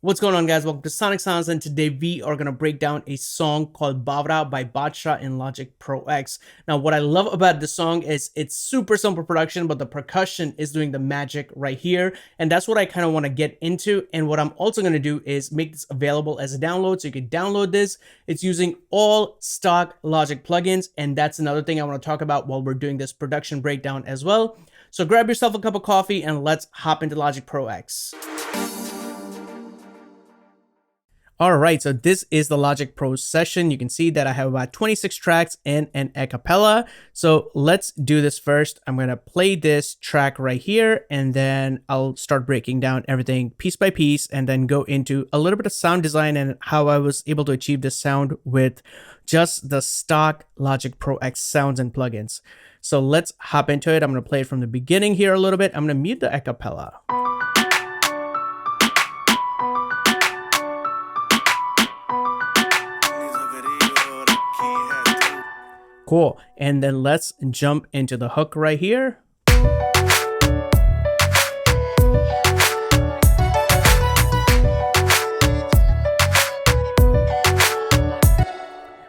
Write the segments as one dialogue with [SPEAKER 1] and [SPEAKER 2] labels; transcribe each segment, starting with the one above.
[SPEAKER 1] What's going on, guys? Welcome to Sonic Sounds, and today we are going to break down a song called Baawla by Badshah in Logic Pro X. Now, what I love about this song is it's super simple production, but the percussion is doing the magic right here, and that's what I kind of want to get into. And what I'm also going to do is make this available as a download, so you can download this. It's using all stock Logic plugins, and that's another thing I want to talk about while we're doing this production breakdown as well. So grab yourself a cup of coffee and let's hop into Logic Pro X. All right, so this is the Logic Pro session. You can see that I have about 26 tracks and an a cappella. So let's do this first. I'm going to play this track right here, and then I'll start breaking down everything piece by piece and then go into a little bit of sound design and how I was able to achieve this sound with just the stock Logic Pro X sounds and plugins. So let's hop into it. I'm going to play it from the beginning here a little bit. I'm going to mute the a cappella. Cool. And then let's jump into the hook right here.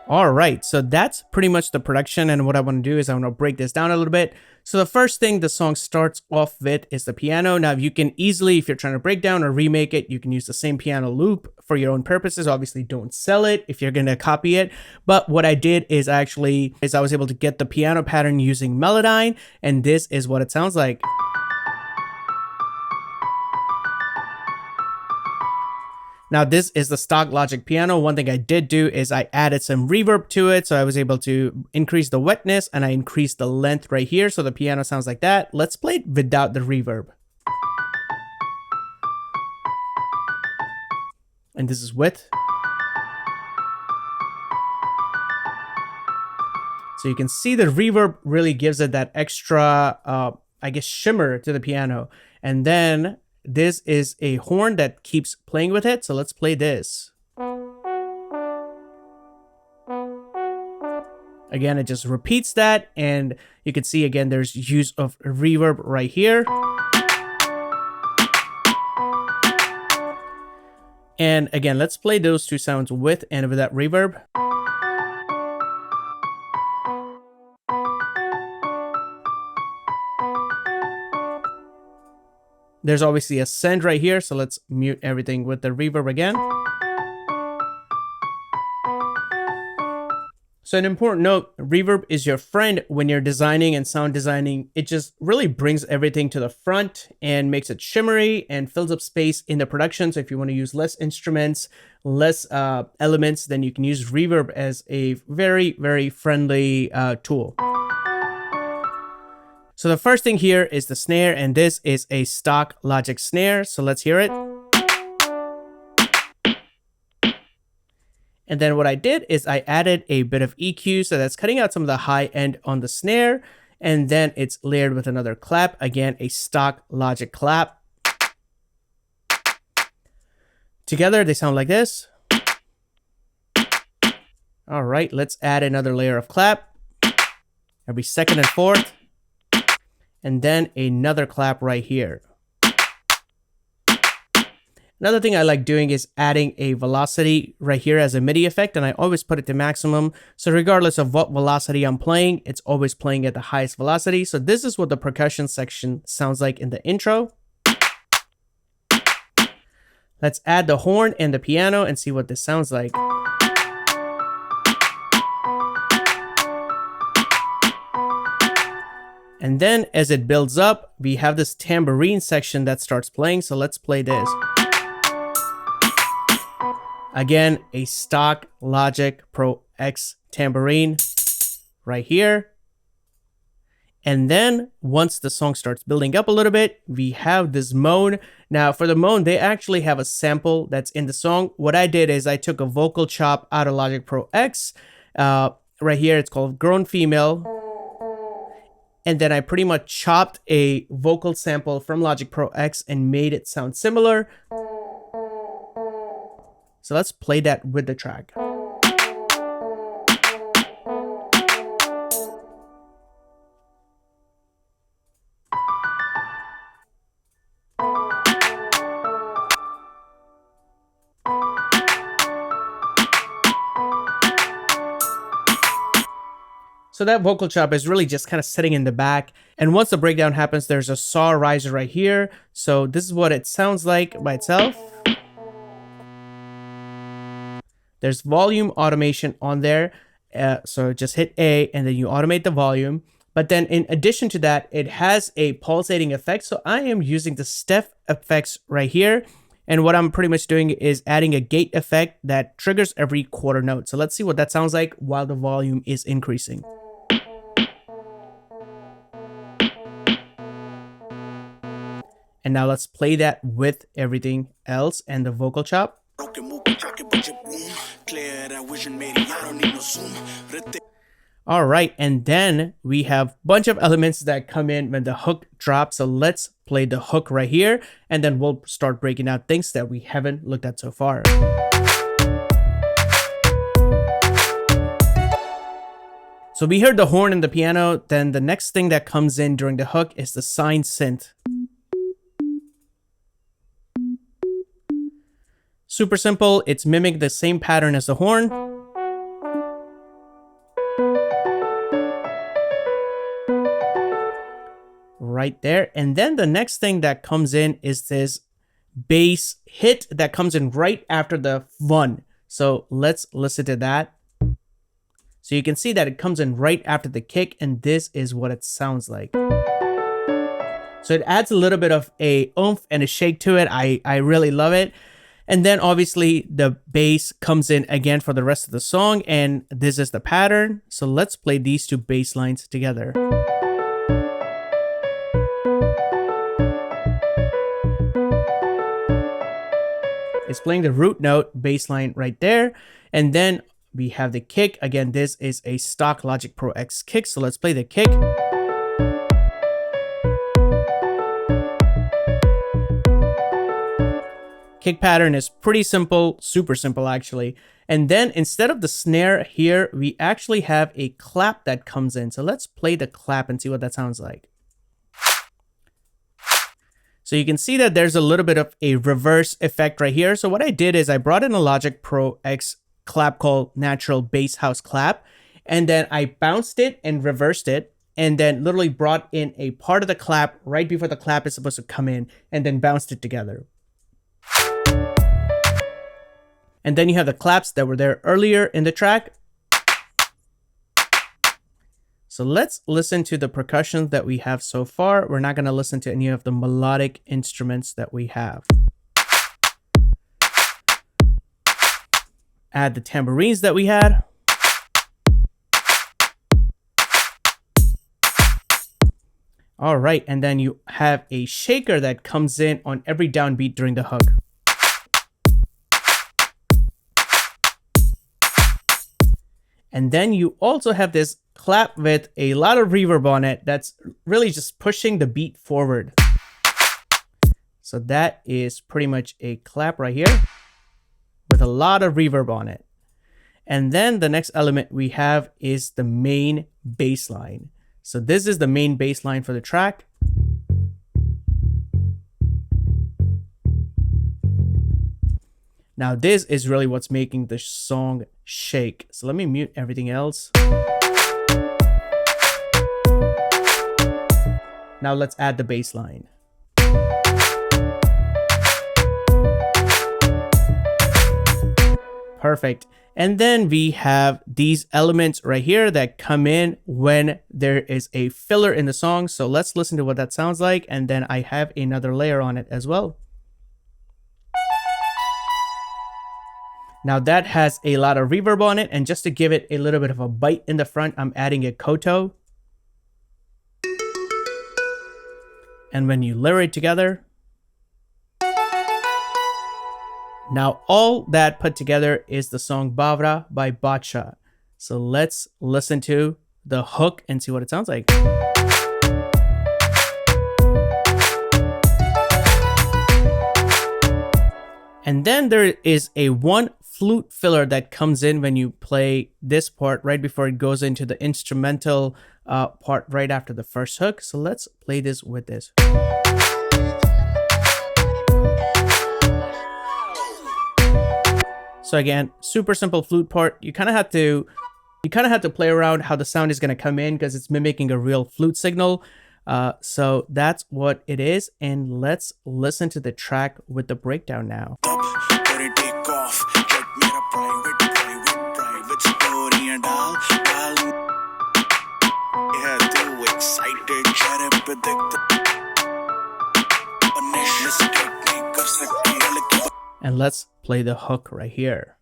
[SPEAKER 1] All right, so that's pretty much the production, and what I want to do is I want to break this down a little bit. So the first thing the song starts off with is the piano. Now you can easily, if you're trying to break down or remake it, you can use the same piano loop for your own purposes. Obviously don't sell it if you're going to copy it. But what I did is I was able to get the piano pattern using Melodyne, and this is what it sounds like. Now this is the stock Logic piano. One thing I did do is I added some reverb to it, so I was able to increase the wetness and I increased the length right here, so the piano sounds like that. Let's play it without the reverb. And this is with. So you can see the reverb really gives it that extra, I guess, shimmer to the piano. And then this is a horn that keeps playing with it. So let's play this. Again, it just repeats that. And you can see again, there's use of reverb right here. And again, let's play those two sounds with and without reverb. There's obviously a send right here, so let's mute everything with the reverb again. So an important note, reverb is your friend when you're designing and sound designing. It just really brings everything to the front and makes it shimmery and fills up space in the production. So if you want to use less instruments, less elements, then you can use reverb as a very, very friendly tool. So the first thing here is the snare, and this is a stock Logic snare. So let's hear it. And then what I did is I added a bit of EQ, so that's cutting out some of the high end on the snare. And then it's layered with another clap. Again, a stock Logic clap. Together, they sound like this. All right, let's add another layer of clap. Every second and fourth. And then another clap right here. Another thing I like doing is adding a velocity right here as a MIDI effect, and I always put it to maximum. So regardless of what velocity I'm playing, it's always playing at the highest velocity. So this is what the percussion section sounds like in the intro. Let's add the horn and the piano and see what this sounds like. And then as it builds up, we have this tambourine section that starts playing. So let's play this. Again, a stock Logic Pro X tambourine right here. And then once the song starts building up a little bit, we have this moan. Now for the moan, they actually have a sample that's in the song. What I did is I took a vocal chop out of Logic Pro X. Right here, it's called Grown Female. And then I pretty much chopped a vocal sample from Logic Pro X and made it sound similar. So let's play that with the track. So that vocal chop is really just kind of sitting in the back. And once the breakdown happens, there's a saw riser right here. So this is what it sounds like by itself. There's volume automation on there. So just hit A and then you automate the volume. But then in addition to that, it has a pulsating effect. So I am using the step effects right here. And what I'm pretty much doing is adding a gate effect that triggers every quarter note. So let's see what that sounds like while the volume is increasing. And now let's play that with everything else and the vocal chop. All right, and then we have a bunch of elements that come in when the hook drops. So let's play the hook right here, and then we'll start breaking out things that we haven't looked at so far. So we heard the horn and the piano. Then the next thing that comes in during the hook is the sine synth. Super simple. It's mimicking the same pattern as the horn. Right there. And then the next thing that comes in is this bass hit that comes in right after the one. So let's listen to that. So you can see that it comes in right after the kick, and this is what it sounds like. So it adds a little bit of a oomph and a shake to it. I really love it. And then obviously the bass comes in again for the rest of the song, and this is the pattern. So let's play these two bass lines together. It's playing the root note bass line right there. And then we have the kick. Again, this is a stock Logic Pro X kick. So let's play the kick. Kick pattern is pretty simple, super simple actually. And then instead of the snare here, we actually have a clap that comes in. So let's play the clap and see what that sounds like. So you can see that there's a little bit of a reverse effect right here. So what I did is I brought in a Logic Pro X clap called Natural Bass House Clap. And then I bounced it and reversed it. And then literally brought in a part of the clap right before the clap is supposed to come in, and then bounced it together. And then you have the claps that were there earlier in the track. So let's listen to the percussion that we have so far. We're not going to listen to any of the melodic instruments that we have. Add the tambourines that we had. All right, and then you have a shaker that comes in on every downbeat during the hook. And then you also have this clap with a lot of reverb on it that's really just pushing the beat forward. So that is pretty much a clap right here with a lot of reverb on it. And then the next element we have is the main bass line. So this is the main bass line for the track. Now this is really what's making the song shake. So let me mute everything else. Now let's add the bass line. Perfect. And then we have these elements right here that come in when there is a filler in the song. So let's listen to what that sounds like. And then I have another layer on it as well. Now that has a lot of reverb on it, and just to give it a little bit of a bite in the front, I'm adding a koto. And when you layer it together, now all that put together is the song Baawla by Badshah. So let's listen to the hook and see what it sounds like. And then there is a one flute filler that comes in when you play this part right before it goes into the instrumental part right after the first hook. So let's play this with this. So again, super simple flute part. You kind of have to You kind of have to play around how the sound is going to come in because it's mimicking a real flute signal. So that's what it is. And let's listen to the track with the breakdown now. And let's play the hook right here.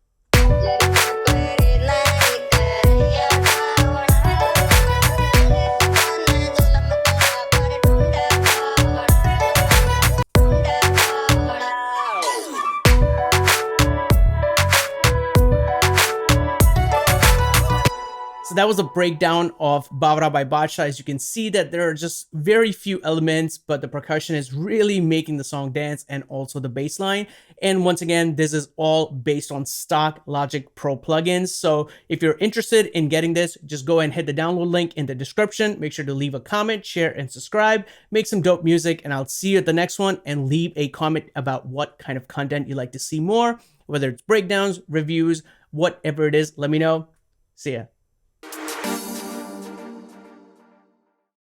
[SPEAKER 1] So that was a breakdown of Baawla by Badshah. As you can see that there are just very few elements, but the percussion is really making the song dance, and also the bass line. And once again, this is all based on stock Logic Pro plugins. So if you're interested in getting this, just go and hit the download link in the description. Make sure to leave a comment, share, and subscribe. Make some dope music, and I'll see you at the next one. And leave a comment about what kind of content you'd like to see more, whether it's breakdowns, reviews, whatever it is, let me know. See ya.